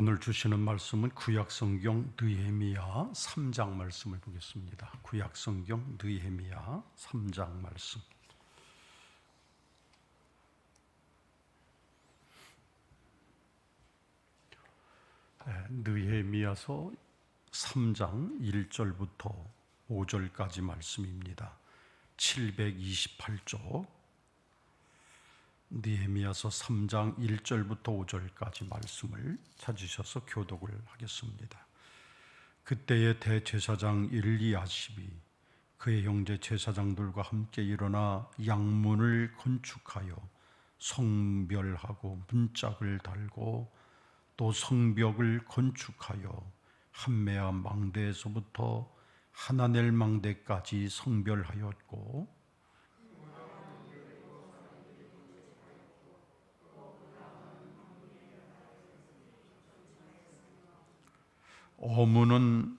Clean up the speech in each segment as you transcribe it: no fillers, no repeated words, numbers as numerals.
오늘 주시는 말씀은 구약성경 느헤미야 3장 말씀을 보겠습니다. 구약성경 느헤미야 3장 말씀. 느헤미야서 3장 1절부터 5절까지 말씀입니다. 728쪽 느헤미야서 3장 1절부터 5절까지 말씀을 찾으셔서 교독을 하겠습니다. 그때의 대제사장 엘리야십이 그의 형제 제사장들과 함께 일어나 양문을 건축하여 성별하고 문짝을 달고 또 성벽을 건축하여 함메아 망대에서부터 하나넬 망대까지 성별하였고 어문은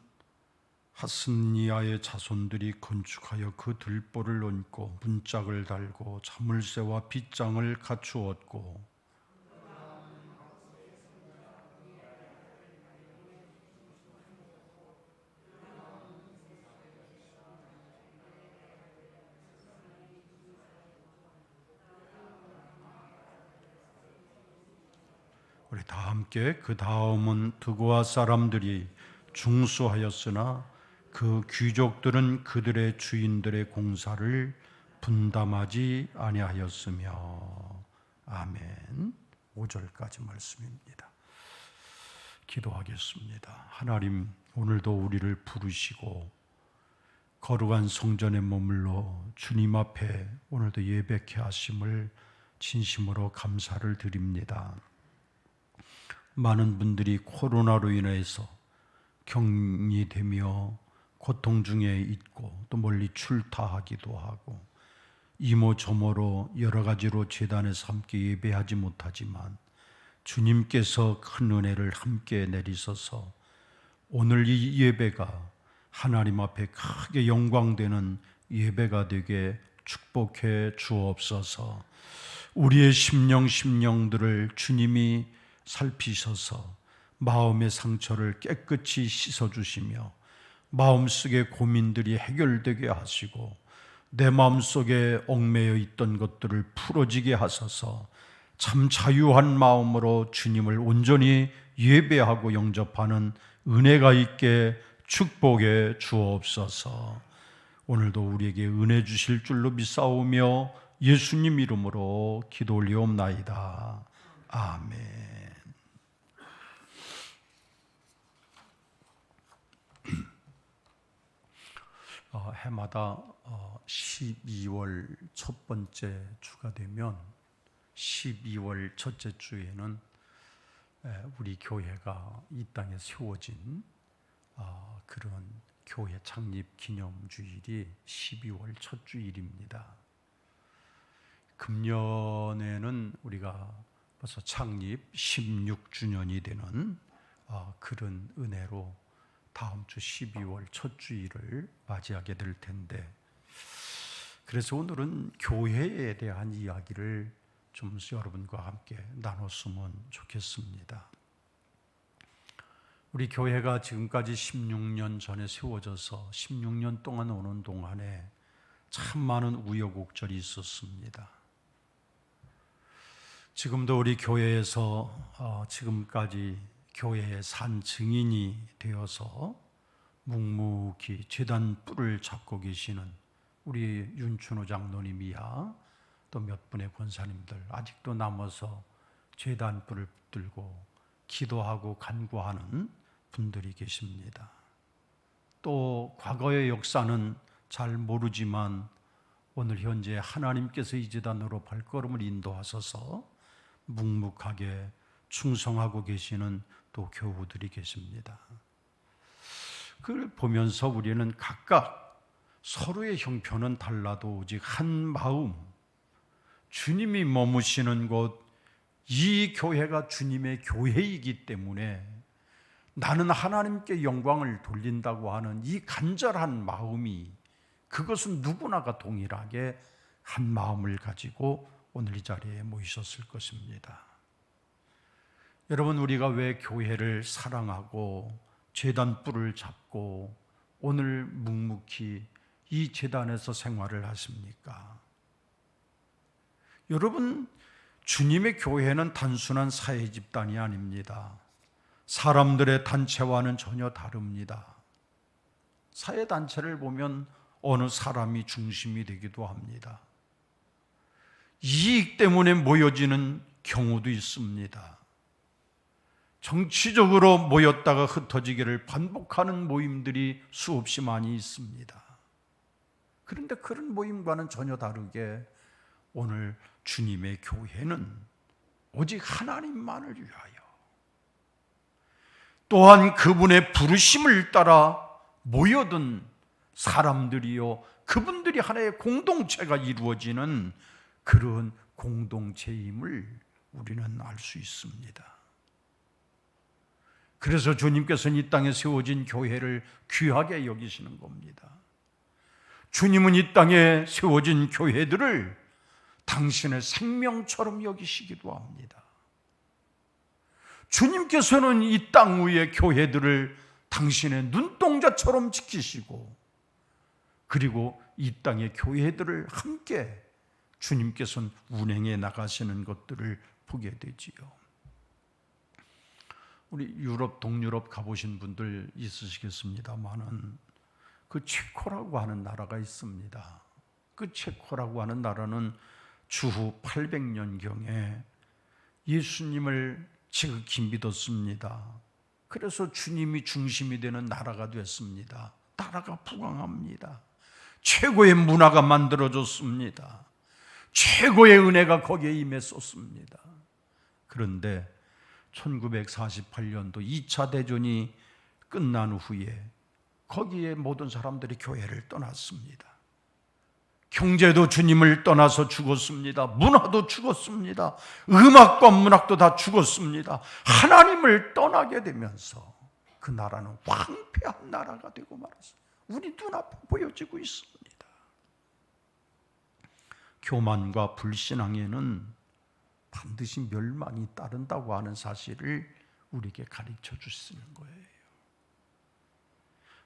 하스니아의 자손들이 건축하여 그 들보를 얹고 문짝을 달고 자물쇠와 빗장을 갖추었고 우리 다 함께 그 다음은 드고아 사람들이 중수하였으나 그 귀족들은 그들의 주인들의 공사를 분담하지 아니하였으며. 아멘. 5절까지 말씀입니다. 기도하겠습니다. 하나님, 오늘도 우리를 부르시고 거룩한 성전에 머물러 주님 앞에 오늘도 예배케 하심을 진심으로 감사를 드립니다. 많은 분들이 코로나로 인해서 격리되며 고통 중에 있고 또 멀리 출타하기도 하고 이모저모로 여러 가지로 제단에서 함께 예배하지 못하지만 주님께서 큰 은혜를 함께 내리셔서 오늘 이 예배가 하나님 앞에 크게 영광되는 예배가 되게 축복해 주옵소서. 우리의 심령들을 주님이 살피셔서 마음의 상처를 깨끗이 씻어주시며 마음속의 고민들이 해결되게 하시고 내 마음속에 얽매여 있던 것들을 풀어지게 하셔서 참 자유한 마음으로 주님을 온전히 예배하고 영접하는 은혜가 있게 축복해 주옵소서. 오늘도 우리에게 은혜 주실 줄로 믿사오며 예수님 이름으로 기도 올리옵나이다. 아멘. 해마다 12월 첫 번째 주가 되면 12월 첫째 주에는 우리 교회가 이 땅에 세워진 그런 교회 창립 기념주일이 12월 첫 주일입니다. 금년에는 우리가 벌써 창립 16주년이 되는 그런 은혜로 다음 주 12월 첫 주일을 맞이하게 될 텐데, 그래서 오늘은 교회에 대한 이야기를 좀 여러분과 함께 나눴으면 좋겠습니다. 우리 교회가 지금까지 16년 전에 세워져서 16년 동안 오는 동안에 참 많은 우여곡절이 있었습니다. 지금도 우리 교회에서 지금까지 교회의 산 증인이 되어서 묵묵히 제단 뿔을 잡고 계시는 우리 윤춘호 장로님이야 또 몇 분의 권사님들 아직도 남아서 제단 뿔을 붙들고 기도하고 간구하는 분들이 계십니다. 또 과거의 역사는 잘 모르지만 오늘 현재 하나님께서 이 제단으로 발걸음을 인도하셔서 묵묵하게 충성하고 계시는 또 교우들이 계십니다. 그걸 보면서 우리는 각각 서로의 형편은 달라도 오직 한 마음, 주님이 머무시는 곳, 이 교회가 주님의 교회이기 때문에 나는 하나님께 영광을 돌린다고 하는 이 간절한 마음이, 그것은 누구나가 동일하게 한 마음을 가지고 오늘 이 자리에 모이셨을 것입니다. 여러분, 우리가 왜 교회를 사랑하고 제단 뿔을 잡고 오늘 묵묵히 이 제단에서 생활을 하십니까? 여러분, 주님의 교회는 단순한 사회 집단이 아닙니다. 사람들의 단체와는 전혀 다릅니다. 사회 단체를 보면 어느 사람이 중심이 되기도 합니다. 이익 때문에 모여지는 경우도 있습니다. 정치적으로 모였다가 흩어지기를 반복하는 모임들이 수없이 많이 있습니다. 그런데 그런 모임과는 전혀 다르게 오늘 주님의 교회는 오직 하나님만을 위하여, 또한 그분의 부르심을 따라 모여든 사람들이요, 그분들이 하나의 공동체가 이루어지는 그런 공동체임을 우리는 알 수 있습니다. 그래서 주님께서는 이 땅에 세워진 교회를 귀하게 여기시는 겁니다. 주님은 이 땅에 세워진 교회들을 당신의 생명처럼 여기시기도 합니다. 주님께서는 이 땅 위의 교회들을 당신의 눈동자처럼 지키시고, 그리고 이 땅의 교회들을 함께 주님께서는 운행해 나가시는 것들을 보게 되지요. 우리 유럽, 동유럽 가보신 분들 있으시겠습니다만은 그 체코라고 하는 나라가 있습니다. 그 체코라고 하는 나라는 주후 800년경에 예수님을 지극히 믿었습니다. 그래서 주님이 중심이 되는 나라가 됐습니다. 나라가 부강합니다. 최고의 문화가 만들어졌습니다. 최고의 은혜가 거기에 임했었습니다. 그런데 1948년도 2차 대전이 끝난 후에 거기에 모든 사람들이 교회를 떠났습니다. 경제도 주님을 떠나서 죽었습니다. 문화도 죽었습니다. 음악과 문학도 다 죽었습니다. 하나님을 떠나게 되면서 그 나라는 황폐한 나라가 되고 말았습니다. 우리 눈앞에 보여지고 있습니다. 교만과 불신앙에는 반드시 멸망이 따른다고 하는 사실을 우리에게 가르쳐 주시는 거예요.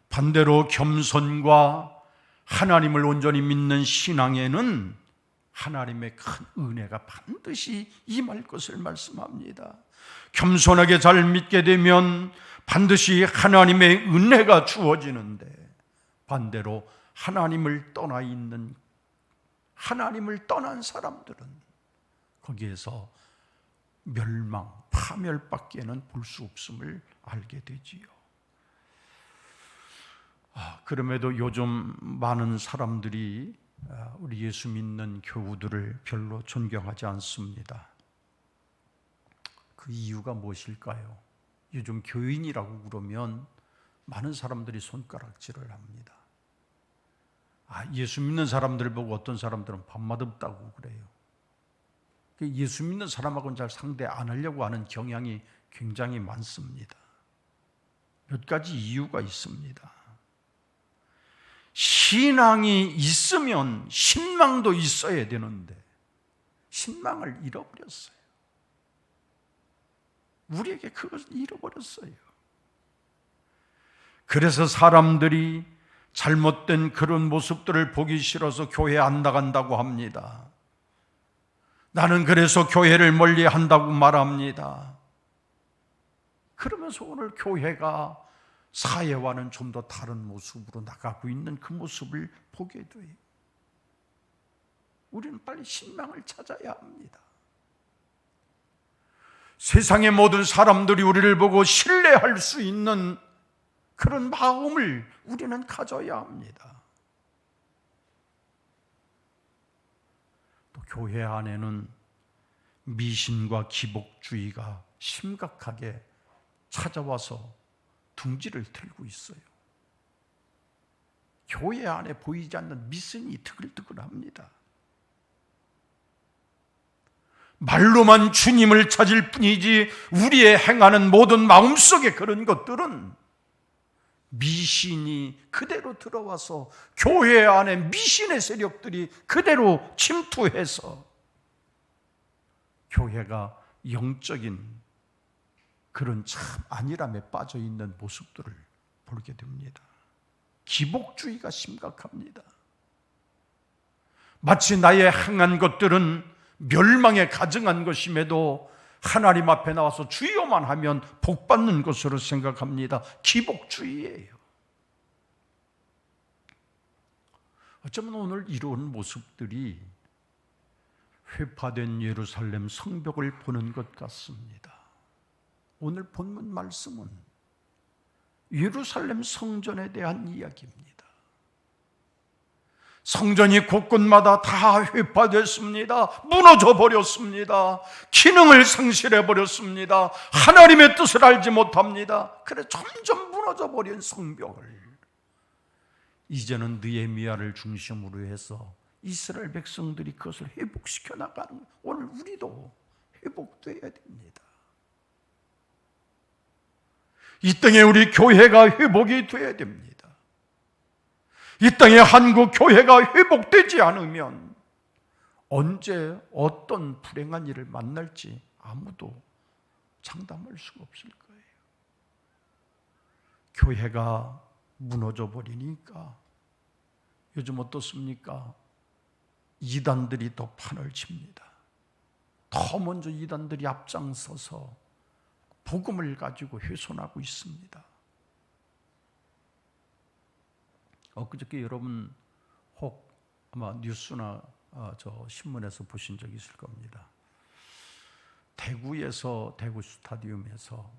반대로 겸손과 하나님을 온전히 믿는 신앙에는 하나님의 큰 은혜가 반드시 임할 것을 말씀합니다. 겸손하게 잘 믿게 되면 반드시 하나님의 은혜가 주어지는데, 반대로 하나님을 떠나 있는, 하나님을 떠난 사람들은 거기에서 멸망, 파멸밖에는 볼 수 없음을 알게 되지요. 그럼에도 요즘 많은 사람들이 우리 예수 믿는 교우들을 별로 존경하지 않습니다. 그 이유가 무엇일까요? 요즘 교인이라고 그러면 많은 사람들이 손가락질을 합니다. 예수 믿는 사람들 보고 어떤 사람들은 밥맛없다고 그래요. 예수 믿는 사람하고는 잘 상대 안 하려고 하는 경향이 굉장히 많습니다. 몇 가지 이유가 있습니다. 신앙이 있으면 신망도 있어야 되는데 신망을 잃어버렸어요. 우리에게 그것을 잃어버렸어요. 그래서 사람들이 잘못된 그런 모습들을 보기 싫어서 교회 안 나간다고 합니다. 나는 그래서 교회를 멀리 한다고 말합니다. 그러면서 오늘 교회가 사회와는 좀 더 다른 모습으로 나가고 있는 그 모습을 보게 돼요. 우리는 빨리 신망을 찾아야 합니다. 세상의 모든 사람들이 우리를 보고 신뢰할 수 있는 그런 마음을 우리는 가져야 합니다. 또 교회 안에는 미신과 기복주의가 심각하게 찾아와서 둥지를 틀고 있어요. 교회 안에 보이지 않는 미신이 드글드글합니다. 말로만 주님을 찾을 뿐이지 우리의 행하는 모든 마음속에 그런 것들은 미신이 그대로 들어와서 교회 안에 미신의 세력들이 그대로 침투해서 교회가 영적인 그런 참 안일함에 빠져 있는 모습들을 보게 됩니다. 기복주의가 심각합니다. 마치 나의 행한 것들은 멸망에 가증한 것임에도 하나님 앞에 나와서 주여만 하면 복받는 것으로 생각합니다. 기복주의예요. 어쩌면 오늘 이런 모습들이 회파된 예루살렘 성벽을 보는 것 같습니다. 오늘 본문 말씀은 예루살렘 성전에 대한 이야기입니다. 성전이 곳곳마다 다 회파됐습니다. 무너져 버렸습니다. 기능을 상실해 버렸습니다. 하나님의 뜻을 알지 못합니다. 그래 점점 무너져 버린 성벽을 이제는 느헤미야를 중심으로 해서 이스라엘 백성들이 그것을 회복시켜 나가는 거예요. 오늘 우리도 회복돼야 됩니다. 이 땅에 우리 교회가 회복이 돼야 됩니다. 이 땅에 한국 교회가 회복되지 않으면 언제 어떤 불행한 일을 만날지 아무도 장담할 수가 없을 거예요. 교회가 무너져 버리니까 요즘 어떻습니까? 이단들이 더 판을 칩니다. 더 먼저 이단들이 앞장서서 복음을 가지고 훼손하고 있습니다. 엊그저께 여러분 혹 아마 뉴스나 저 신문에서 보신 적 있을 겁니다. 대구에서 대구 스타디움에서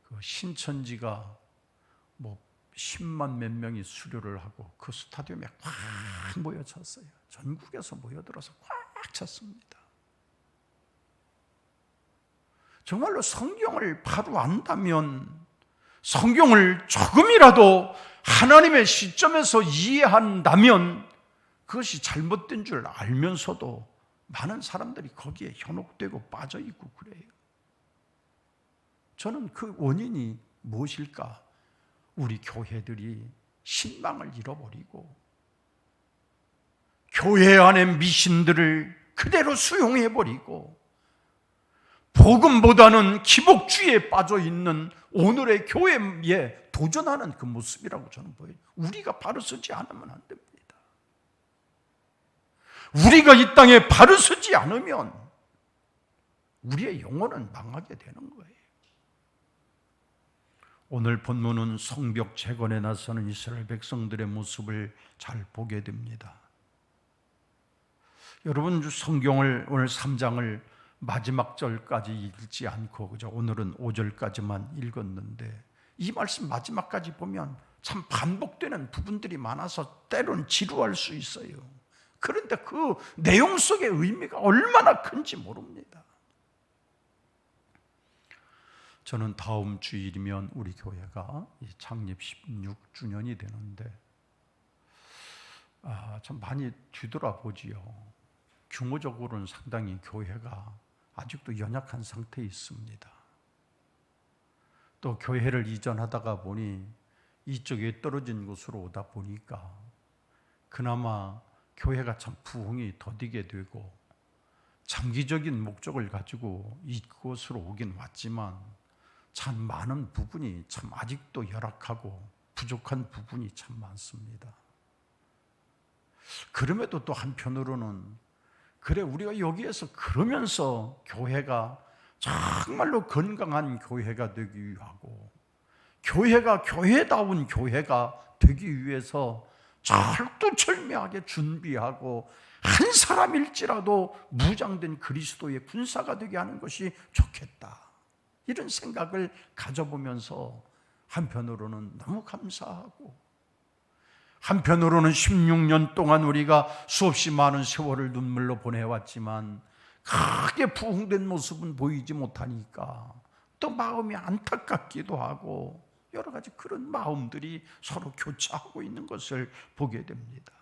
그 신천지가 뭐 10만 몇 명이 수료를 하고 그 스타디움에 꽉 모여 찼어요. 전국에서 모여들어서 꽉 찼습니다. 정말로 성경을 바로 안다면, 성경을 조금이라도 하나님의 시점에서 이해한다면 그것이 잘못된 줄 알면서도 많은 사람들이 거기에 현혹되고 빠져있고 그래요. 저는 그 원인이 무엇일까? 우리 교회들이 신망을 잃어버리고 교회 안의 미신들을 그대로 수용해버리고 복음보다는 기복주의에 빠져있는 오늘의 교회에 도전하는 그 모습이라고 저는 보여요. 우리가 바로 서지 않으면 안 됩니다. 우리가 이 땅에 바로 서지 않으면 우리의 영혼은 망하게 되는 거예요. 오늘 본문은 성벽 재건에 나서는 이스라엘 백성들의 모습을 잘 보게 됩니다. 여러분 성경을 오늘 3장을 마지막 절까지 읽지 않고 그저 오늘은 5절까지만 읽었는데 이 말씀 마지막까지 보면 참 반복되는 부분들이 많아서 때로는 지루할 수 있어요. 그런데 그 내용 속의 의미가 얼마나 큰지 모릅니다. 저는 다음 주일이면 우리 교회가 창립 16주년이 되는데 참 많이 뒤돌아보지요. 규모적으로는 상당히 교회가 아직도 연약한 상태에 있습니다. 또 교회를 이전하다가 보니 이쪽에 떨어진 곳으로 오다 보니까 그나마 교회가 참 부흥이 더디게 되고 장기적인 목적을 가지고 이곳으로 오긴 왔지만 참 많은 부분이 참 아직도 열악하고 부족한 부분이 참 많습니다. 그럼에도 또 한편으로는 그래 우리가 여기에서 그러면서 교회가 정말로 건강한 교회가 되기 위하고 교회가 교회다운 교회가 되기 위해서 철두철미하게 준비하고 한 사람일지라도 무장된 그리스도의 군사가 되게 하는 것이 좋겠다. 이런 생각을 가져보면서 한편으로는 너무 감사하고 한편으로는 16년 동안 우리가 수없이 많은 세월을 눈물로 보내왔지만 크게 부흥된 모습은 보이지 못하니까 또 마음이 안타깝기도 하고 여러 가지 그런 마음들이 서로 교차하고 있는 것을 보게 됩니다.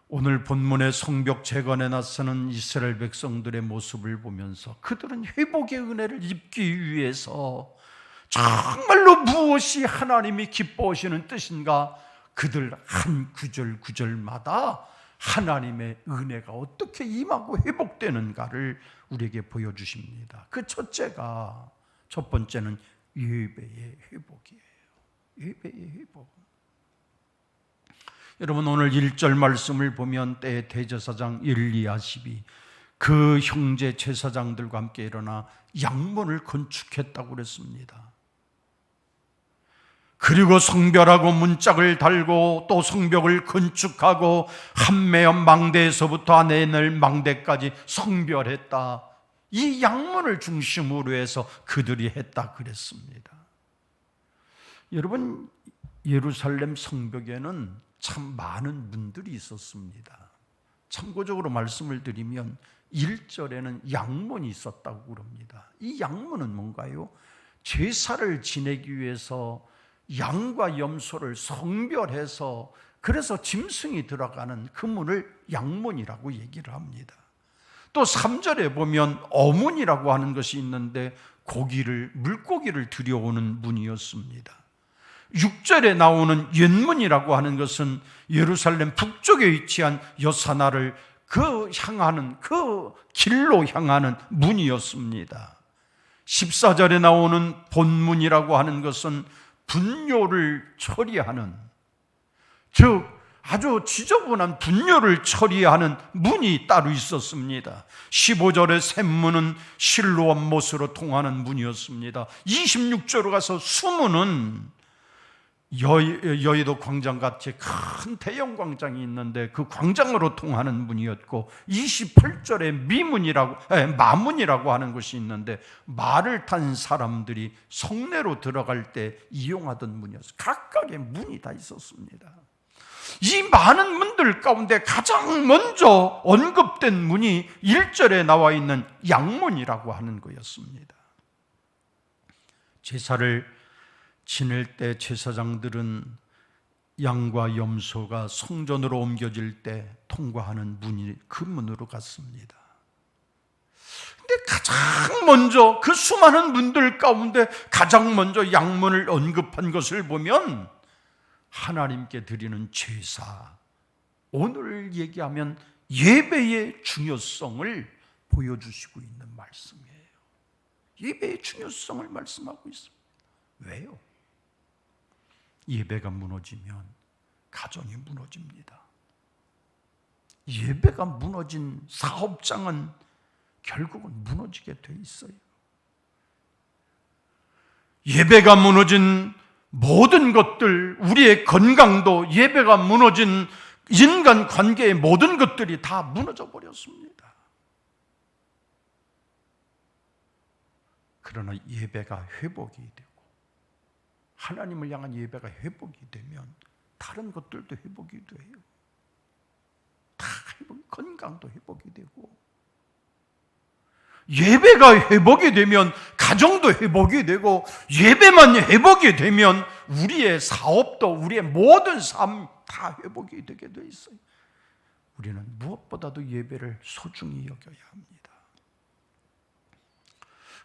오늘 본문의 성벽 재건에 나서는 이스라엘 백성들의 모습을 보면서 그들은 회복의 은혜를 입기 위해서 정말로 무엇이 하나님이 기뻐하시는 뜻인가 그들 한 구절 구절마다 하나님의 은혜가 어떻게 임하고 회복되는가를 우리에게 보여주십니다. 그 첫째가 첫 번째는 예배의 회복이에요. 예배의 회복. 여러분, 오늘 1절 말씀을 보면 때 대제사장 엘리야십이 그 형제 제사장들과 함께 일어나 양문을 건축했다고 그랬습니다. 그리고 성별하고 문짝을 달고 또 성벽을 건축하고 한매연 망대에서부터 아내넬 망대까지 성별했다. 이 양문을 중심으로 해서 그들이 했다 그랬습니다. 여러분, 예루살렘 성벽에는 참 많은 문들이 있었습니다. 참고적으로 말씀을 드리면 1절에는 양문이 있었다고 그럽니다. 이 양문은 뭔가요? 제사를 지내기 위해서 양과 염소를 성별해서 그래서 짐승이 들어가는 그 문을 양문이라고 얘기를 합니다. 또 3절에 보면 어문이라고 하는 것이 있는데 물고기를 들여오는 문이었습니다. 6절에 나오는 연문이라고 하는 것은 예루살렘 북쪽에 위치한 여사나를 그 길로 향하는 문이었습니다. 14절에 나오는 본문이라고 하는 것은 분뇨를 처리하는, 즉 아주 지저분한 분뇨를 처리하는 문이 따로 있었습니다. 15절의 샘문은 실로암 못으로 통하는 문이었습니다. 26절로 가서 수문은 여의도 광장같이 큰 대형 광장이 있는데 그 광장으로 통하는 문이었고, 28절에 마문이라고 하는 것이 있는데 말을 탄 사람들이 성내로 들어갈 때 이용하던 문이었어요. 각각의 문이 다 있었습니다. 이 많은 문들 가운데 가장 먼저 언급된 문이 1절에 나와 있는 양문이라고 하는 거였습니다. 제사를 지낼 때 제사장들은 양과 염소가 성전으로 옮겨질 때 통과하는 문이 그 문으로 갔습니다. 근데 가장 먼저 그 수많은 문들 가운데 가장 먼저 양문을 언급한 것을 보면 하나님께 드리는 제사, 오늘 얘기하면 예배의 중요성을 보여주시고 있는 말씀이에요. 예배의 중요성을 말씀하고 있습니다. 왜요? 예배가 무너지면 가정이 무너집니다. 예배가 무너진 사업장은 결국은 무너지게 돼 있어요. 예배가 무너진 모든 것들, 우리의 건강도, 예배가 무너진 인간관계의 모든 것들이 다 무너져 버렸습니다. 그러나 예배가 회복이 되고 하나님을 향한 예배가 회복이 되면 다른 것들도 회복이 돼요. 다 건강도 회복이 되고, 예배가 회복이 되면 가정도 회복이 되고, 예배만 회복이 되면 우리의 사업도, 우리의 모든 삶 다 회복이 되게 돼 있어요. 우리는 무엇보다도 예배를 소중히 여겨야 합니다.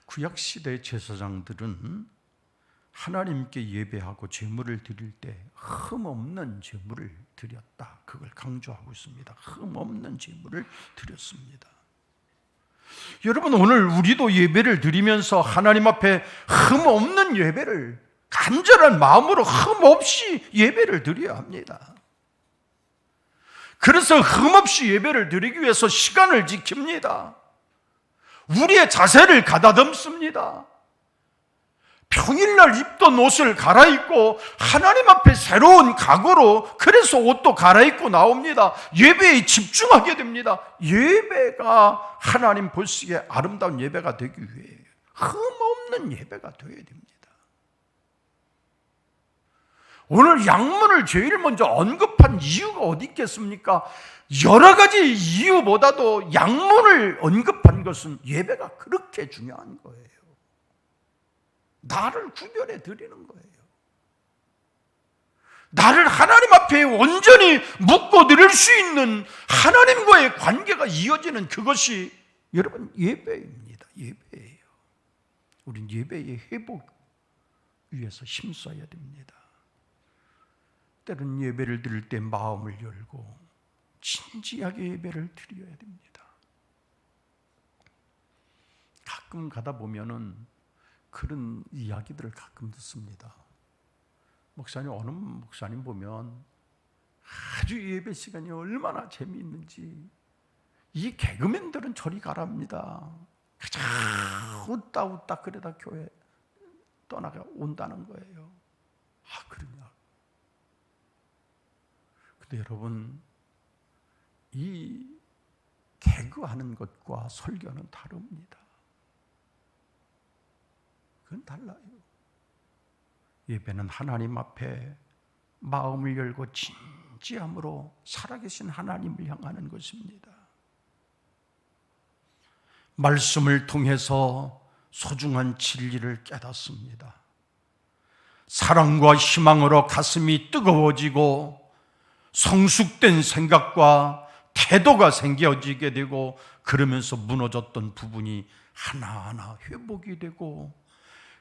구약시대 제사장들은 하나님께 예배하고 제물을 드릴 때 흠없는 제물을 드렸다. 그걸 강조하고 있습니다. 흠없는 제물을 드렸습니다. 여러분, 오늘 우리도 예배를 드리면서 하나님 앞에 흠없는 예배를, 간절한 마음으로 흠없이 예배를 드려야 합니다. 그래서 흠없이 예배를 드리기 위해서 시간을 지킵니다. 우리의 자세를 가다듬습니다. 평일날 입던 옷을 갈아입고 하나님 앞에 새로운 각오로, 그래서 옷도 갈아입고 나옵니다. 예배에 집중하게 됩니다. 예배가 하나님 보시기에 아름다운 예배가 되기 위해 흠없는 예배가 되어야 됩니다. 오늘 양문을 제일 먼저 언급한 이유가 어디 있겠습니까? 여러 가지 이유보다도 양문을 언급한 것은 예배가 그렇게 중요한 거예요. 나를 구별해 드리는 거예요. 나를 하나님 앞에 온전히 묶고 드릴 수 있는 하나님과의 관계가 이어지는 그것이 여러분 예배입니다. 예배예요. 우린 예배의 회복 위해서 힘써야 됩니다. 때론 예배를 드릴 때 마음을 열고 진지하게 예배를 드려야 됩니다. 가끔 가다 보면은 그런 이야기들을 가끔 듣습니다. 목사님, 어느 목사님 보면 아주 예배 시간이 얼마나 재미있는지 이 개그맨들은 저리 가랍니다. 그냥 웃다 그러다 교회 떠나가 온다는 거예요. 아, 그러냐. 근데 여러분, 이 개그하는 것과 설교는 다릅니다. 그건 달라요. 예배는 하나님 앞에 마음을 열고 진지함으로 살아계신 하나님을 향하는 것입니다. 말씀을 통해서 소중한 진리를 깨닫습니다. 사랑과 희망으로 가슴이 뜨거워지고 성숙된 생각과 태도가 생겨지게 되고, 그러면서 무너졌던 부분이 하나하나 회복이 되고,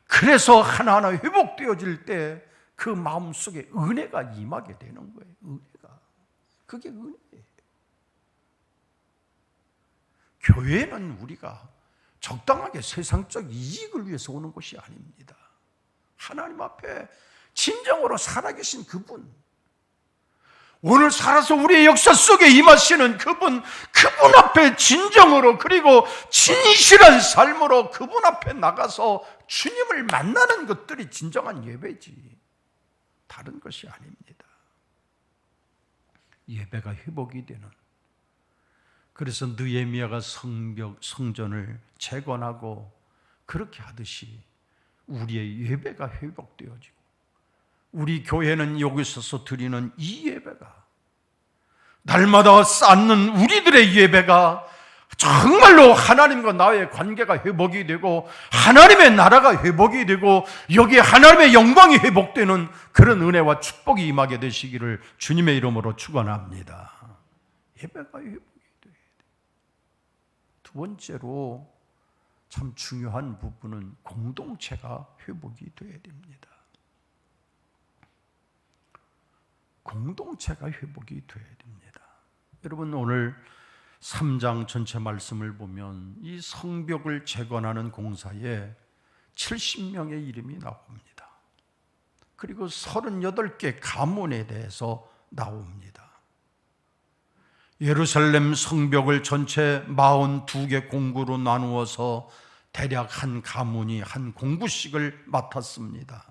그래서 하나하나 회복되어질 때 그 마음속에 은혜가 임하게 되는 거예요. 은혜가. 그게 은혜예요. 교회는 우리가 적당하게 세상적 이익을 위해서 오는 것이 아닙니다. 하나님 앞에 진정으로 살아계신 그분, 오늘 살아서 우리의 역사 속에 임하시는 그분 앞에 진정으로, 그리고 진실한 삶으로 그분 앞에 나가서 주님을 만나는 것들이 진정한 예배지, 다른 것이 아닙니다. 예배가 회복이 되는, 그래서 느헤미야가 성전을 재건하고 그렇게 하듯이 우리의 예배가 회복되어지고, 우리 교회는 여기서 드리는 이 예배가, 날마다 쌓는 우리들의 예배가 정말로 하나님과 나의 관계가 회복이 되고, 하나님의 나라가 회복이 되고, 여기에 하나님의 영광이 회복되는 그런 은혜와 축복이 임하게 되시기를 주님의 이름으로 축원합니다. 예배가 회복이 돼야 돼. 두 번째로 참 중요한 부분은 공동체가 회복이 돼야 됩니다. 공동체가 회복이 돼야 됩니다. 여러분, 오늘 3장 전체 말씀을 보면 이 성벽을 재건하는 공사에 70명의 이름이 나옵니다. 그리고 38개 가문에 대해서 나옵니다. 예루살렘 성벽을 전체 42개 공구로 나누어서 대략 한 가문이 한 공구씩을 맡았습니다.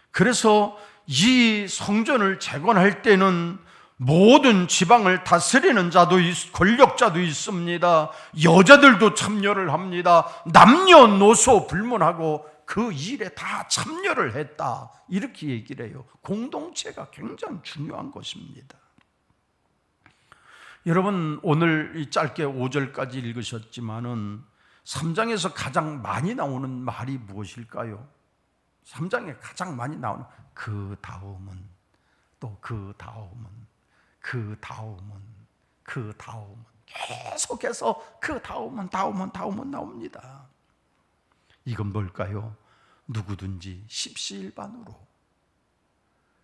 그래서 이 성전을 재건할 때는 모든 지방을 다스리는 자도 권력자도 있습니다. 여자들도 참여를 합니다. 남녀노소 불문하고 그 일에 다 참여를 했다, 이렇게 얘기를 해요. 공동체가 굉장히 중요한 것입니다. 여러분, 오늘 짧게 5절까지 읽으셨지만은 3장에서 가장 많이 나오는 말이 무엇일까요? 3장에 가장 많이 나오는 그 다음은, 또 그 다음은, 그 다음은, 그 다음은, 계속해서 그 다음은 나옵니다. 이건 뭘까요? 누구든지 십시일반으로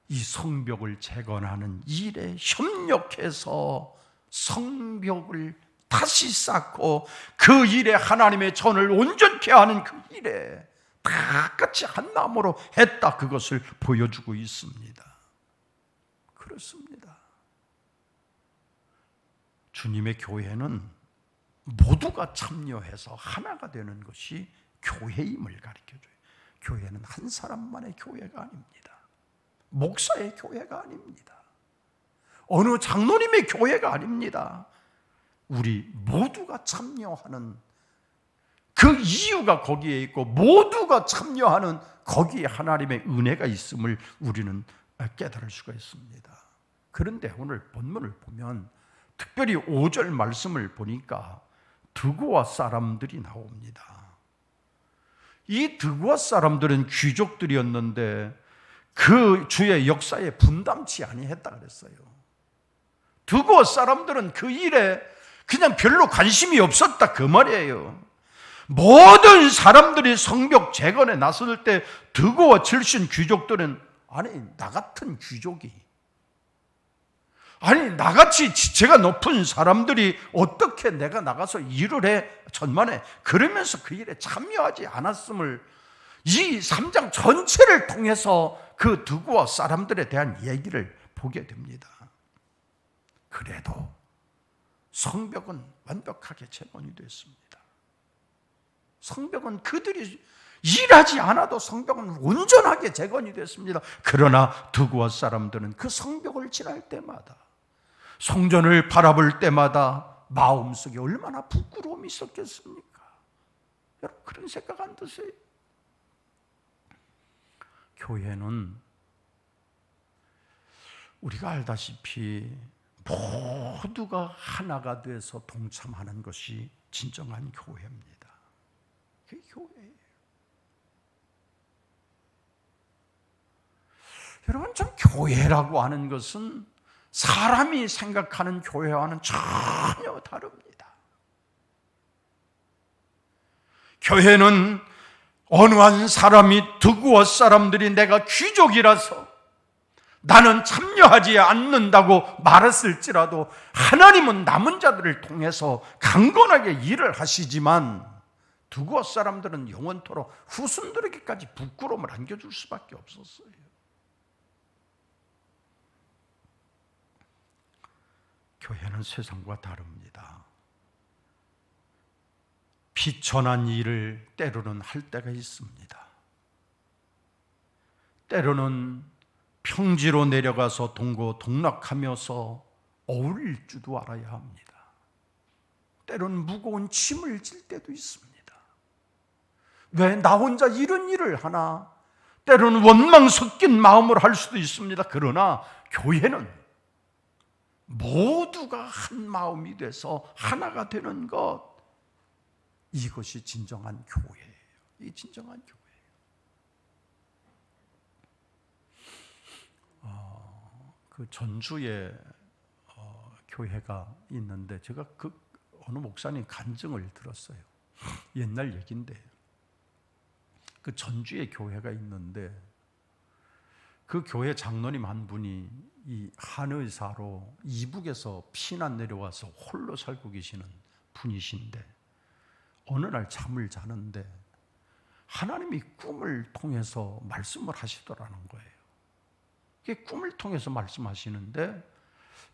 이 성벽을 재건하는 일에 협력해서 성벽을 다시 쌓고 그 일에 하나님의 전을 온전케 하는 그 일에 다 같이 한 마음으로 했다, 그것을 보여주고 있습니다. 그렇습니다. 주님의 교회는 모두가 참여해서 하나가 되는 것이 교회임을 가르쳐줘요. 교회는 한 사람만의 교회가 아닙니다. 목사의 교회가 아닙니다. 어느 장로님의 교회가 아닙니다. 우리 모두가 참여하는 그 이유가 거기에 있고, 모두가 참여하는 거기에 하나님의 은혜가 있음을 우리는 깨달을 수가 있습니다. 그런데 오늘 본문을 보면 특별히 5절 말씀을 보니까 드고아 사람들이 나옵니다. 이 드고아 사람들은 귀족들이었는데 그 주의 역사에 분담치 아니했다 그랬어요. 드고아 사람들은 그 일에 그냥 별로 관심이 없었다, 그 말이에요. 모든 사람들이 성벽 재건에 나설 때 드고아 출신 귀족들은, 아니 나 같은 귀족이 아니 나같이 지체가 높은 사람들이 어떻게 내가 나가서 일을 해 전만에 그러면서 그 일에 참여하지 않았음을 이 3장 전체를 통해서 그 두고와 사람들에 대한 얘기를 보게 됩니다. 그래도 성벽은 완벽하게 재건이 됐습니다. 성벽은 그들이 일하지 않아도 성벽은 온전하게 재건이 됐습니다. 그러나 두고와 사람들은 그 성벽을 지날 때마다, 성전을 바라볼 때마다 마음속에 얼마나 부끄러움이 있었겠습니까? 여러분 그런 생각 안 드세요? 교회는 우리가 알다시피 모두가 하나가 돼서 동참하는 것이 진정한 교회입니다. 그게 교회예요. 여러분 좀 교회라고 하는 것은 사람이 생각하는 교회와는 전혀 다릅니다. 교회는 어느 한 사람이 두고와 사람들이 내가 귀족이라서 나는 참여하지 않는다고 말했을지라도 하나님은 남은 자들을 통해서 강건하게 일을 하시지만 두고와 사람들은 영원토록 후손들에게까지 부끄러움을 안겨줄 수밖에 없었어요. 교회는 세상과 다릅니다. 비천한 일을 때로는 할 때가 있습니다. 때로는 평지로 내려가서 동고동락하면서 어울릴 줄도 알아야 합니다. 때로는 무거운 짐을 질 때도 있습니다. 왜 나 혼자 이런 일을 하나? 때로는 원망 섞인 마음으로 할 수도 있습니다. 그러나 교회는 모두가 한 마음이 돼서 하나가 되는 것, 이것이 진정한 교회예요. 이 진정한 교회예요. 그 전주에 교회가 있는데 제가 그 어느 목사님 간증을 들었어요. 옛날 얘기인데 그 전주에 교회가 있는데 그 교회 장로님 한 분이 이 한의사로 이북에서 피난 내려와서 홀로 살고 계시는 분이신데 어느 날 잠을 자는데 하나님이 꿈을 통해서 말씀을 하시더라는 거예요. 이게 꿈을 통해서 말씀하시는데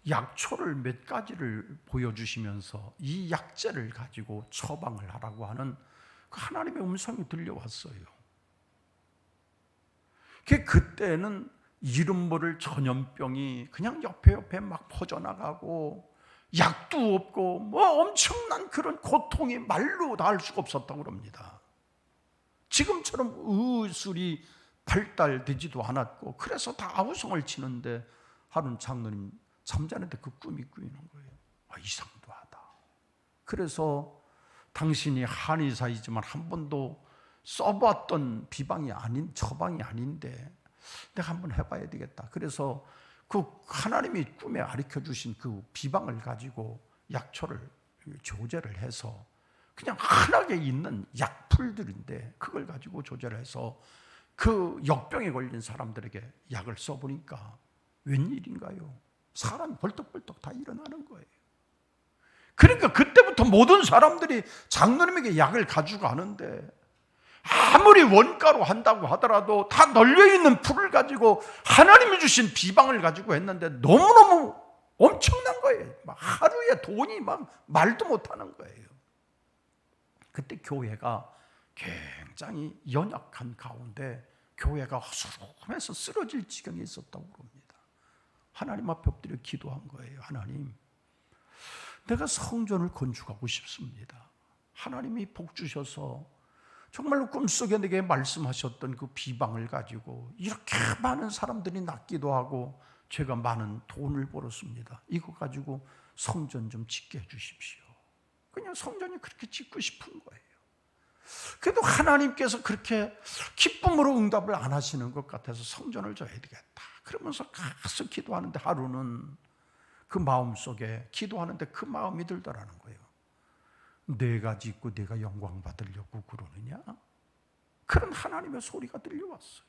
약초를 몇 가지를 보여주시면서 이 약재를 가지고 처방을 하라고 하는 그 하나님의 음성이 들려왔어요. 그때는 이름 모를 전염병이 그냥 옆에 막 퍼져나가고 약도 없고 뭐 엄청난 그런 고통이 말로 다 할 수가 없었다고 합니다. 지금처럼 의술이 발달되지도 않았고 그래서 다 아우성을 치는데 하루는 장로님 잠자는데 그 꿈이 꾸이는 거예요. 이상도하다. 그래서 당신이 한의사이지만 한 번도 써봤던 비방이 아닌 처방이 아닌데 내가 한번 해봐야 되겠다. 그래서 그 하나님이 꿈에 가르쳐 주신 그 비방을 가지고 약초를 조제를 해서 그냥 흔하게 있는 약풀들인데 그걸 가지고 조제를 해서 그 역병에 걸린 사람들에게 약을 써보니까 웬일인가요? 사람이 벌떡벌떡 다 일어나는 거예요. 그러니까 그때부터 모든 사람들이 장로님에게 약을 가져가는데 아무리 원가로 한다고 하더라도 다 널려있는 풀을 가지고 하나님이 주신 비방을 가지고 했는데 너무너무 엄청난 거예요. 막 하루에 돈이 막 말도 못하는 거예요. 그때 교회가 굉장히 연약한 가운데 교회가 허술하면서 쓰러질 지경에 있었다고 합니다. 하나님 앞에 엎드려 기도한 거예요. 하나님, 내가 성전을 건축하고 싶습니다. 하나님이 복 주셔서 정말로 꿈속에 내게 말씀하셨던 그 비방을 가지고 이렇게 많은 사람들이 낫기도 하고 제가 많은 돈을 벌었습니다. 이거 가지고 성전 좀 짓게 해주십시오. 그냥 성전이 그렇게 짓고 싶은 거예요. 그래도 하나님께서 그렇게 기쁨으로 응답을 안 하시는 것 같아서 성전을 져야 되겠다. 그러면서 계속 기도하는데 하루는 그 마음속에 기도하는데 그 마음이 들더라는 거예요. 내가 짓고 내가 영광 받으려고 그러느냐? 그런 하나님의 소리가 들려왔어요.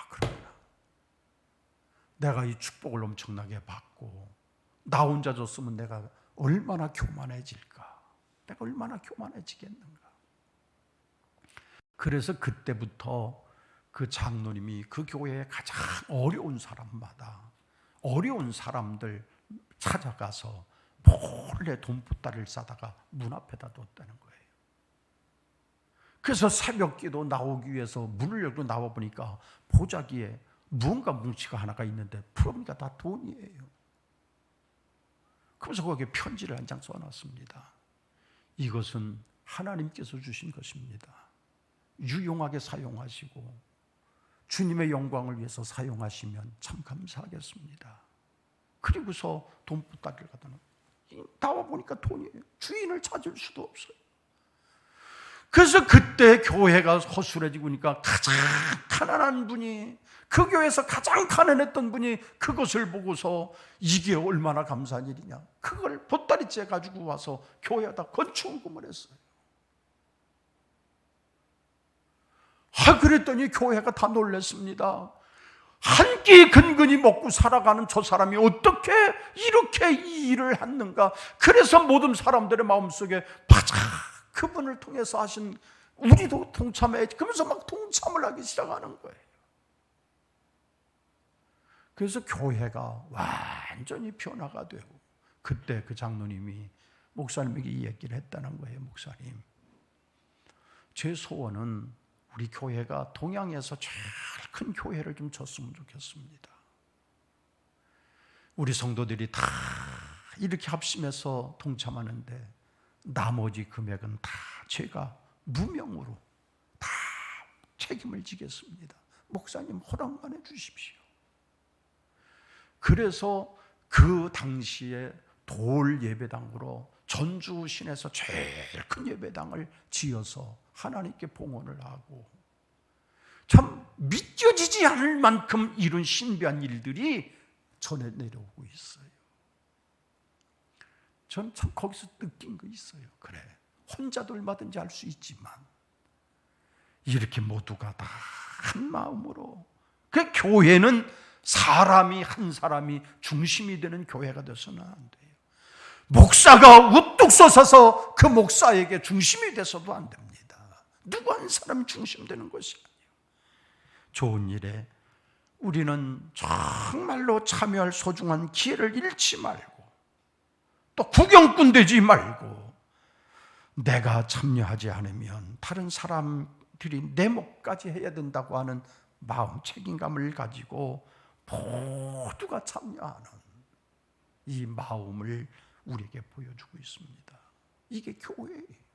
그러구나. 내가 이 축복을 엄청나게 받고 나 혼자 줬으면 내가 얼마나 교만해질까? 내가 얼마나 교만해지겠는가? 그래서 그때부터 그 장로님이 그 교회에 가장 어려운 사람마다 어려운 사람들 찾아가서 몰래 돈보따리를 싸다가 문 앞에다 뒀다는 거예요. 그래서 새벽기도 나오기 위해서 문을 열고 나와 보니까 보자기에 무언가 뭉치가 하나가 있는데 풀어보니까 다 돈이에요. 그래서 거기에 편지를 한 장 써놨습니다. 이것은 하나님께서 주신 것입니다. 유용하게 사용하시고 주님의 영광을 위해서 사용하시면 참 감사하겠습니다. 그리고서 돈보따리를 갖다 놓고 나와 보니까 돈이에요. 주인을 찾을 수도 없어요. 그래서 그때 교회가 허술해지니까 가장 가난한 분이, 그 교회에서 가장 가난했던 분이 그것을 보고서 이게 얼마나 감사한 일이냐, 그걸 보따리째 가지고 와서 교회에다 건축금을 했어요. 그랬더니 교회가 다 놀랐습니다. 한 끼 근근히 먹고 살아가는 저 사람이 어떻게 이렇게 이 일을 했는가. 그래서 모든 사람들의 마음속에 바짝 그분을 통해서 하신, 우리도 동참해야지, 그러면서 막 동참을 하기 시작하는 거예요. 그래서 교회가 완전히 변화가 되고, 그때 그 장로님이 목사님에게 이 얘기를 했다는 거예요. 목사님, 제 소원은 우리 교회가 동양에서 제일 큰 교회를 좀 졌으면 좋겠습니다. 우리 성도들이 다 이렇게 합심해서 동참하는데 나머지 금액은 다 제가 무명으로 다 책임을 지겠습니다. 목사님 허락만 해 주십시오. 그래서 그 당시에 돌 예배당으로 전주 시내에서 제일 큰 예배당을 지어서 하나님께 봉헌을 하고, 참 믿겨지지 않을 만큼 이런 신비한 일들이 전해 내려오고 있어요. 전 참 거기서 느낀 거 있어요. 그래, 혼자도 얼마든지 할 수 있지만 이렇게 모두가 다 한 마음으로, 그 교회는 사람이 한 사람이 중심이 되는 교회가 돼서는 안 돼요. 목사가 우뚝 솟아서 그 목사에게 중심이 돼서도 안 됩니다. 누구 한 사람이 중심되는 것이 아니에요. 좋은 일에 우리는 정말로 참여할 소중한 기회를 잃지 말고, 또 구경꾼 되지 말고, 내가 참여하지 않으면 다른 사람들이 내 몫까지 해야 된다고 하는 마음, 책임감을 가지고 모두가 참여하는 이 마음을 우리에게 보여주고 있습니다. 이게 교회예요.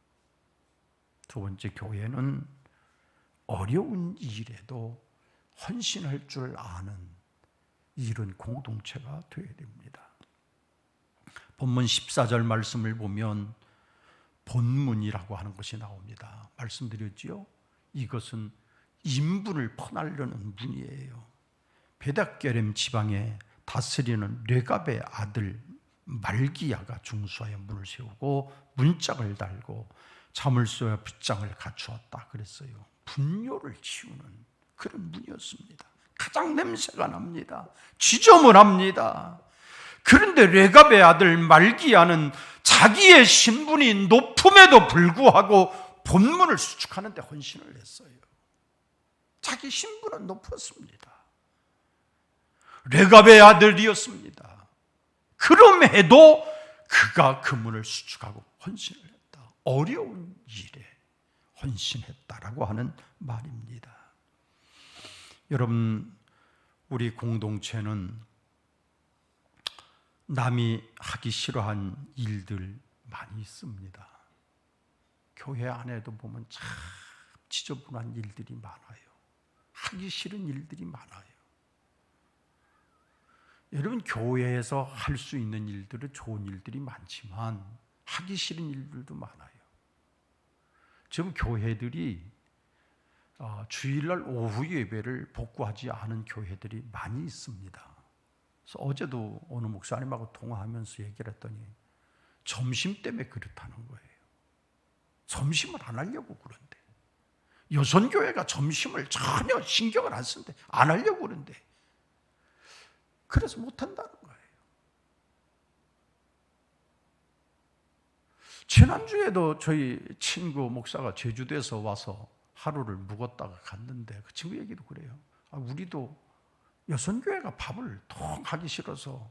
두 번째, 교회는 어려운 일에도 헌신할 줄 아는 이런 공동체가 되어야 됩니다. 본문 14절 말씀을 보면 본문이라고 하는 것이 나옵니다. 말씀드렸지요? 이것은 인분을 퍼나르는 문이에요. 베닷게렘 지방에 다스리는 르갑의 아들 말기야가 중수하여 문을 세우고 문짝을 달고 자물쇠와 빗장을 갖추었다 그랬어요. 분뇨를 치우는 그런 문이었습니다. 가장 냄새가 납니다. 지저분합니다. 그런데 르갑의 아들 말기야는 자기의 신분이 높음에도 불구하고 본문을 수축하는 데 헌신을 했어요. 자기 신분은 높았습니다. 르갑의 아들이었습니다. 그럼에도 그가 그 문을 수축하고 헌신을 했다. 어려운 일에 헌신했다라고 하는 말입니다. 여러분, 우리 공동체는 남이 하기 싫어한 일들 많이 있습니다. 교회 안에도 보면 참 지저분한 일들이 많아요. 하기 싫은 일들이 많아요. 여러분, 교회에서 할 수 있는 일들은 좋은 일들이 많지만 하기 싫은 일들도 많아요. 지금 교회들이 주일날 오후 예배를 복구하지 않은 교회들이 많이 있습니다. 그래서 어제도 어느 목사님하고 통화하면서 얘기를 했더니 점심 때문에 그렇다는 거예요. 점심을 안 하려고 그런데, 여선교회가 점심을 전혀 신경을 안 쓰는데 안 하려고 그러는데, 그래서 못한다는 거예요. 지난주에도 저희 친구 목사가 제주도에서 와서 하루를 묵었다가 갔는데 그 친구 얘기도 그래요. 우리도 여선교회가 밥을 통 하기 싫어서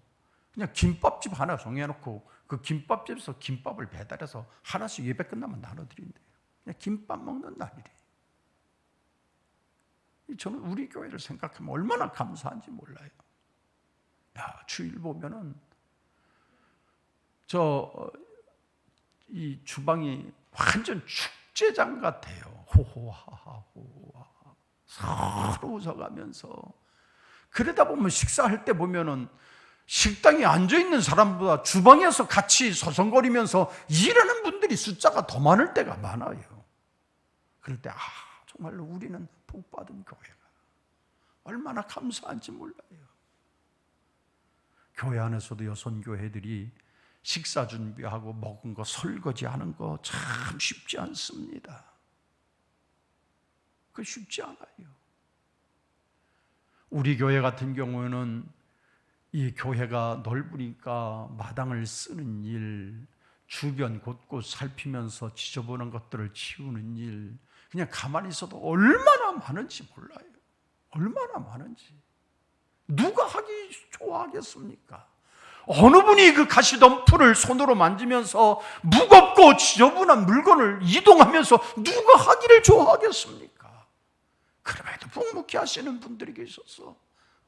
그냥 김밥집 하나 정해놓고 그 김밥집에서 김밥을 배달해서 하나씩 예배 끝나면 나눠드린대요. 그냥 김밥 먹는 날이래. 저는 우리 교회를 생각하면 얼마나 감사한지 몰라요. 주일 보면은 이 주방이 완전 축제장 같아요. 호호하하 호호하하 서로 웃어가면서. 그러다 보면 식사할 때 보면은 식당에 앉아있는 사람보다 주방에서 같이 서성거리면서 일하는 분들이 숫자가 더 많을 때가 많아요. 그럴 때 정말로 우리는 복받은 교회가 얼마나 감사한지 몰라요. 교회 안에서도 여선교회들이 식사 준비하고 먹은 거 설거지하는 거 참 쉽지 않습니다. 그 쉽지 않아요. 우리 교회 같은 경우에는 이 교회가 넓으니까 마당을 쓰는 일, 주변 곳곳 살피면서 지저분한 것들을 치우는 일, 그냥 가만히 있어도 얼마나 많은지 몰라요. 얼마나 많은지. 누가 하기 좋아하겠습니까? 어느 분이 그 가시덤불을 손으로 만지면서 무겁고 지저분한 물건을 이동하면서 누가 하기를 좋아하겠습니까? 그럼에도 묵묵히 하시는 분들이 계셔서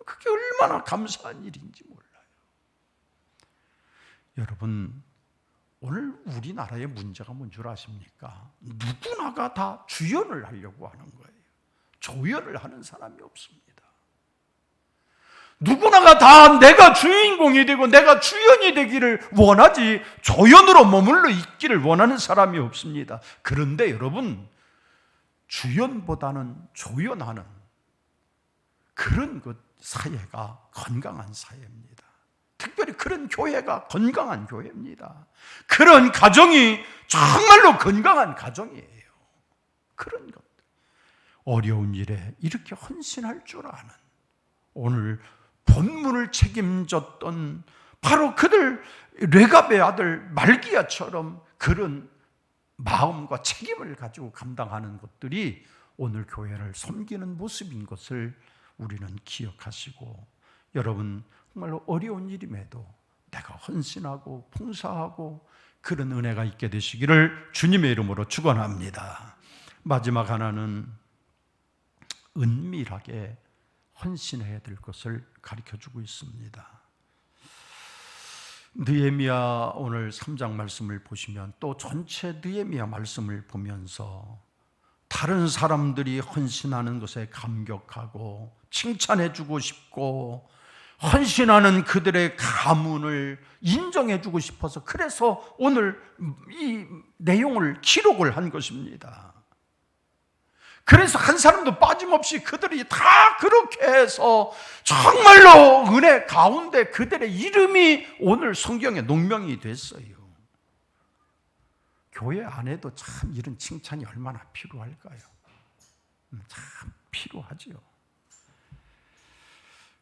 그게 얼마나 감사한 일인지 몰라요. 여러분, 오늘 우리나라의 문제가 뭔 줄 아십니까? 누구나가 다 주연을 하려고 하는 거예요. 조연을 하는 사람이 없습니다. 누구나가 다 내가 주인공이 되고 내가 주연이 되기를 원하지 조연으로 머물러 있기를 원하는 사람이 없습니다. 그런데 여러분, 주연보다는 조연하는 그런 사회가 건강한 사회입니다. 특별히 그런 교회가 건강한 교회입니다. 그런 가정이 정말로 건강한 가정이에요. 그런 것들. 어려운 일에 이렇게 헌신할 줄 아는, 오늘 본문을 책임졌던 바로 그들 레갑의 아들 말기야처럼 그런 마음과 책임을 가지고 감당하는 것들이 오늘 교회를 섬기는 모습인 것을 우리는 기억하시고, 여러분 정말로 어려운 일임에도 내가 헌신하고 봉사하고 그런 은혜가 있게 되시기를 주님의 이름으로 축원합니다. 마지막 하나는 은밀하게 헌신해야 될 것을 가르쳐주고 있습니다. 느헤미야 오늘 3장 말씀을 보시면 또 전체 느헤미야 말씀을 보면서 다른 사람들이 헌신하는 것에 감격하고 칭찬해주고 싶고 헌신하는 그들의 가문을 인정해주고 싶어서 그래서 오늘 이 내용을 기록을 한 것입니다. 그래서 한 사람도 빠짐없이 그들이 다 그렇게 해서 정말로 은혜 가운데 그들의 이름이 오늘 성경에 농명이 됐어요. 교회 안에도 참 이런 칭찬이 얼마나 필요할까요? 참 필요하지요.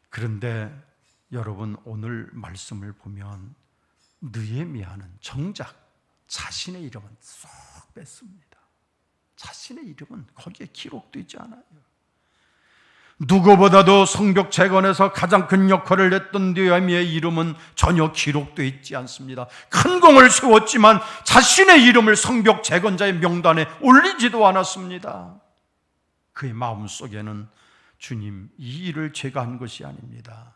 그런데 여러분 오늘 말씀을 보면 느헤미야는 정작 자신의 이름은 쏙 뺐습니다. 자신의 이름은 거기에 기록되지 않아요. 누구보다도 성벽 재건에서 가장 큰 역할을 했던 느헤미야의 이름은 전혀 기록되어 있지 않습니다. 큰 공을 세웠지만 자신의 이름을 성벽 재건자의 명단에 올리지도 않았습니다. 그의 마음속에는 주님, 이 일을 제가 한 것이 아닙니다.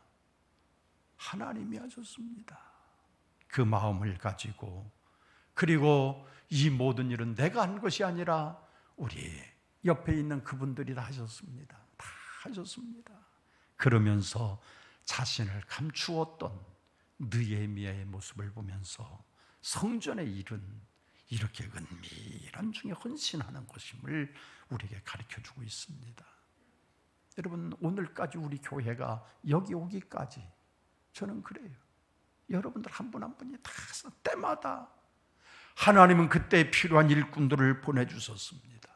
하나님이 하셨습니다. 그 마음을 가지고, 그리고 이 모든 일은 내가 한 것이 아니라 우리 옆에 있는 그분들이 다 하셨습니다. 다 하셨습니다. 그러면서 자신을 감추었던 느헤미야의 모습을 보면서 성전의 일은 이렇게 은밀한 중에 헌신하는 것임을 우리에게 가르쳐주고 있습니다. 여러분, 오늘까지 우리 교회가 여기 오기까지 저는 그래요. 여러분들 한 분 한 분이 다 때마다 하나님은 그때 필요한 일꾼들을 보내주셨습니다.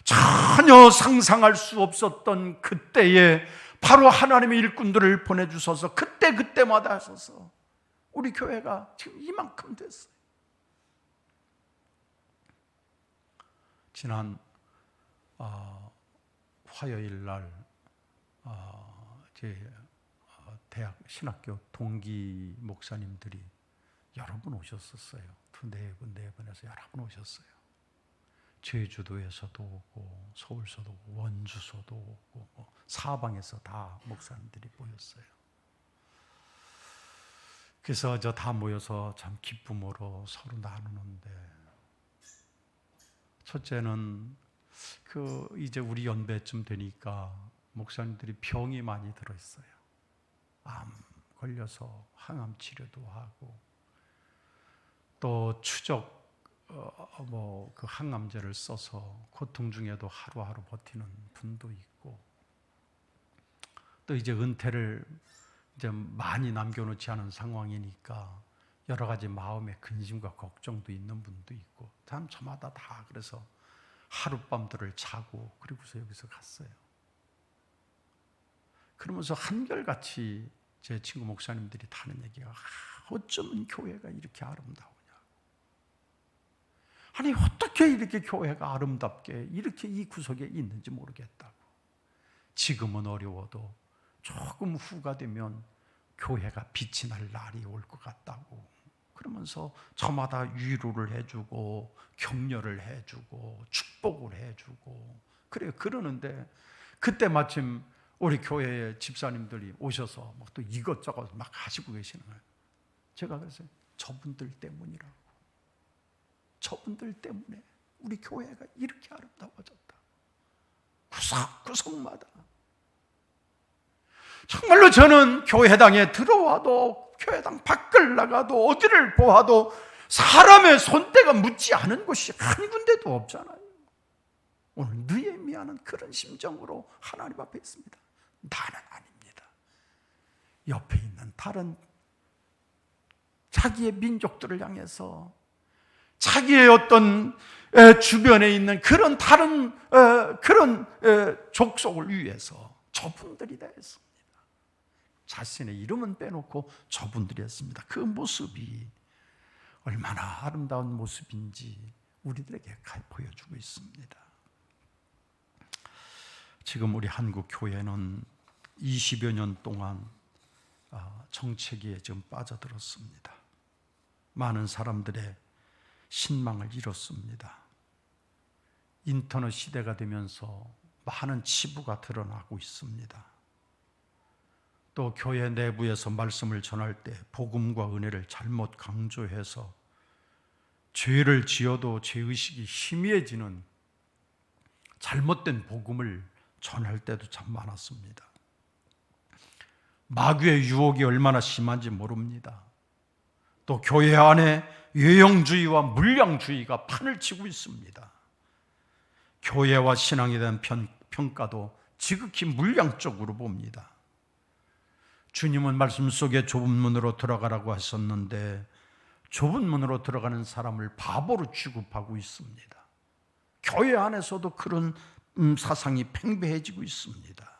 전혀 상상할 수 없었던 그때에 바로 하나님의 일꾼들을 보내주셔서 그때마다 하셔서 우리 교회가 지금 이만큼 됐어요. 지난 화요일 날 제 대학 신학교 동기 목사님들이 여러 분 오셨었어요. 네 분에서 여러 분 오셨어요. 제주도에서도 오고 서울서도 오고 원주서도 오고 사방에서 다 목사님들이 모였어요. 그래서 저 다 모여서 참 기쁨으로 서로 나누는데, 첫째는 이제 우리 연배쯤 되니까 목사님들이 병이 많이 들어있어요. 암 걸려서 항암 치료도 하고, 또 추적 그 항암제를 써서 고통 중에도 하루하루 버티는 분도 있고, 또 이제 은퇴를 이제 많이 남겨놓지 않은 상황이니까 여러 가지 마음의 근심과 걱정도 있는 분도 있고, 참 저마다 다 그래서 하룻밤들을 자고 그리고서 여기서 갔어요. 그러면서 한결같이 제 친구 목사님들이 하는 얘기가, 어쩌면 교회가 이렇게 아름다우냐, 아니 어떻게 이렇게 교회가 아름답게 이렇게 이 구석에 있는지 모르겠다고. 지금은 어려워도 조금 후가 되면 교회가 빛이 날 날이 올 것 같다고. 그러면서 저마다 위로를 해주고 격려를 해주고 축복을 해주고 그래요. 그러는데 그때 마침 우리 교회의 집사님들이 오셔서 막 또 이것저것 막 하시고 계시는 거예요. 제가 그래서 저분들 때문이라고, 저분들 때문에 우리 교회가 이렇게 아름다워졌다. 구석구석마다. 정말로 저는 교회당에 들어와도, 교회당 밖을 나가도, 어디를 보아도 사람의 손때가 묻지 않은 곳이 한 군데도 없잖아요. 오늘 느헤미야는 그런 심정으로 하나님 앞에 있습니다. 나는 아닙니다. 옆에 있는 다른 자기의 민족들을 향해서, 자기의 어떤 주변에 있는 그런 다른 그런 족속을 위해서 저분들이 다 했습니다. 자신의 이름은 빼놓고 저분들이 했습니다. 그 모습이 얼마나 아름다운 모습인지 우리들에게 보여주고 있습니다. 지금 우리 한국 교회는 20여 년 동안 정체기에 지금 빠져들었습니다. 많은 사람들의 신망을 잃었습니다. 인터넷 시대가 되면서 많은 치부가 드러나고 있습니다. 또 교회 내부에서 말씀을 전할 때 복음과 은혜를 잘못 강조해서 죄를 지어도 죄의식이 희미해지는 잘못된 복음을 전할 때도 참 많았습니다. 마귀의 유혹이 얼마나 심한지 모릅니다. 또 교회 안에 외형주의와 물량주의가 판을 치고 있습니다. 교회와 신앙에 대한 평가도 지극히 물량적으로 봅니다. 주님은 말씀 속에 좁은 문으로 들어가라고 하셨는데 좁은 문으로 들어가는 사람을 바보로 취급하고 있습니다. 교회 안에서도 그런 사상이 팽배해지고 있습니다.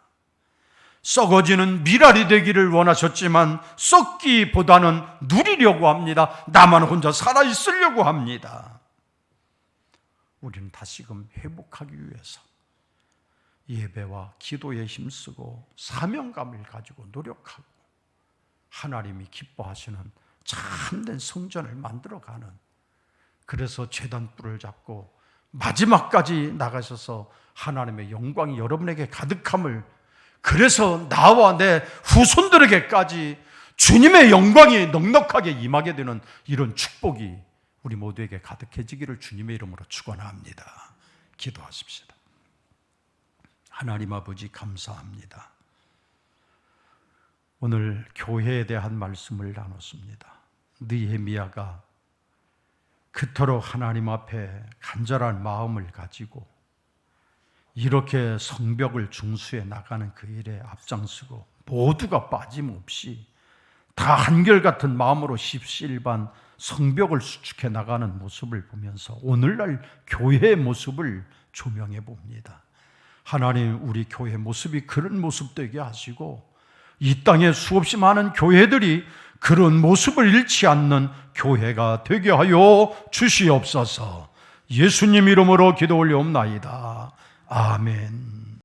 썩어지는 미랄이 되기를 원하셨지만 썩기보다는 누리려고 합니다. 나만 혼자 살아있으려고 합니다. 우리는 다시금 회복하기 위해서 예배와 기도에 힘쓰고 사명감을 가지고 노력하고 하나님이 기뻐하시는 참된 성전을 만들어가는, 그래서 제단불을 잡고 마지막까지 나가셔서 하나님의 영광이 여러분에게 가득함을, 그래서 나와 내 후손들에게까지 주님의 영광이 넉넉하게 임하게 되는 이런 축복이 우리 모두에게 가득해지기를 주님의 이름으로 축원합니다. 기도하십시다. 하나님 아버지 감사합니다. 오늘 교회에 대한 말씀을 나눴습니다. 느헤미야가 그토록 하나님 앞에 간절한 마음을 가지고 이렇게 성벽을 중수해 나가는 그 일에 앞장서고 모두가 빠짐없이 다 한결같은 마음으로 십시일반 성벽을 수축해 나가는 모습을 보면서 오늘날 교회의 모습을 조명해 봅니다. 하나님, 우리 교회 모습이 그런 모습 되게 하시고 이 땅에 수없이 많은 교회들이 그런 모습을 잃지 않는 교회가 되게 하여 주시옵소서. 예수님 이름으로 기도 올려옵나이다. 아멘.